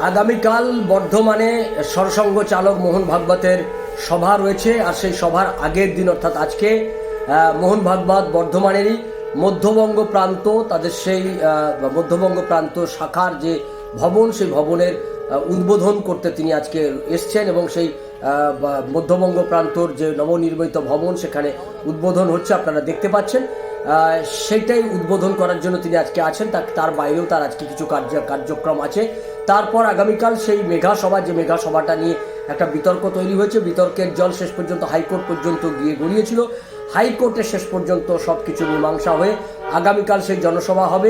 আগামীকাল বর্ধমানে সরসংঘ চালক মোহন ভাগবতের সভা রয়েছে। আর সেই সভার আগের দিন অর্থাৎ আজকে মোহন ভাগবত বর্ধমানেরই মধ্যবঙ্গ প্রান্ত তাদের সেই মধ্যবঙ্গ প্রান্ত শাখার যে ভবন, সেই ভবনের উদ্বোধন করতে তিনি আজকে এসছেন এবং সেই মধ্যবঙ্গ প্রান্তর যে নবনির্মিত ভবন সেখানে উদ্বোধন হচ্ছে, আপনারা দেখতে পাচ্ছেন। সেইটাই উদ্বোধন করার জন্য তিনি আজকে আছেন। তার বাইরেও তার আজকে কিছু কার্যক্রম আছে। তারপর আগামীকাল সেই মেঘাসভা, যে মেঘাসভাটা নিয়ে একটা বিতর্ক তৈরি হয়েছে, বিতর্কের জল শেষ পর্যন্ত হাইকোর্ট পর্যন্ত গিয়ে গড়িয়েছিল। হাইকোর্টে শেষ পর্যন্ত সব কিছু মীমাংসা হয়ে আগামীকাল সেই জনসভা হবে।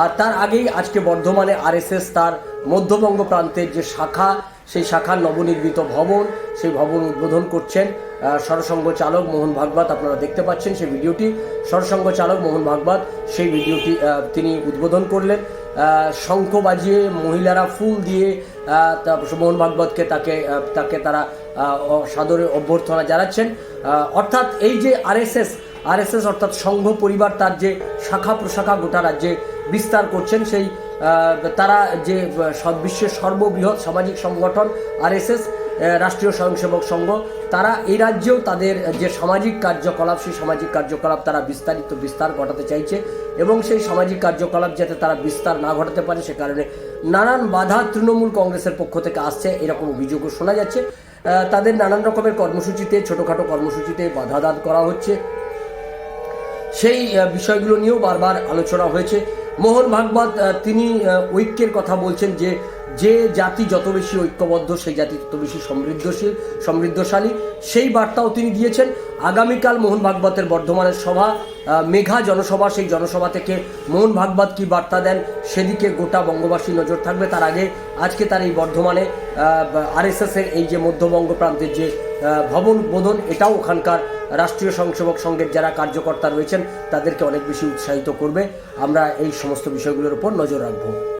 আর তার আগেই আজকে বর্ধমানে আরএসএস তার মধ্যবঙ্গ প্রান্তের যে শাখা, সেই শাখার নবনির্মিত ভবন, সেই ভবন উদ্বোধন করছেন সরসংঘ চালক মোহন ভাগবত। আপনারা দেখতে পাচ্ছেন সেই ভিডিওটি। সরসংঘ চালক মোহন ভাগবত সেই ভিডিওটি তিনি উদ্বোধন করলেন। শঙ্খ বাজিয়ে, মহিলারা ফুল দিয়ে মোহন ভাগবতকে তাকে তারা সাদরে অভ্যর্থনা জানাচ্ছেন। অর্থাৎ এই যে আরএসএস অর্থাৎ সংঘ পরিবার তার যে শাখা প্রশাখা গোটা রাজ্যে বিস্তার করছেন, সেই তারা যে বিশ্বের সর্ববৃহৎ সামাজিক সংগঠন আরএসএস, রাষ্ট্রীয় স্বয়ংসেবক সংঘ, তারা এই রাজ্যেও তাদের যে সামাজিক কার্যকলাপ, সেই সামাজিক কার্যকলাপ তারা বিস্তার ঘটাতে চাইছে এবং সেই সামাজিক কার্যকলাপ যাতে তারা বিস্তার না ঘটাতে পারে সে কারণে নানান বাধা তৃণমূল কংগ্রেসের পক্ষ থেকে আসছে, এরকম অভিযোগও শোনা যাচ্ছে। তাদের নানান রকমের কর্মসূচিতে, ছোটোখাটো কর্মসূচিতে বাধা দান করা হচ্ছে। সেই বিষয়গুলো নিয়েও বারবার আলোচনা হয়েছে। মোহন ভাগবত তিনি ঐক্যের কথা বলছেন, যে জাতি যত বেশি ঐক্যবদ্ধ সেই জাতি তত বেশি সমৃদ্ধশালী, সেই বার্তাও তিনি দিয়েছেন। আগামীকাল মোহন ভাগবতের বর্ধমানের সভা, মেঘা জনসভা, সেই জনসভা থেকে মোহন ভাগবত কী বার্তা দেন সেদিকে গোটা বঙ্গবাসী নজর থাকবে। তার আগে আজকে তার এই বর্ধমানে আরএসএসের এই যে মধ্যবঙ্গ প্রান্তের যে ভবন উদ্বোধন, এটাও ওখানকার রাষ্ট্রীয় স্বয়ংসেবক সংঘের যারা কার্যকর্তা রয়েছেন তাদেরকে অনেক বেশি উৎসাহিত করবে। আমরা এই সমস্ত বিষয়গুলোর উপর নজর রাখবো।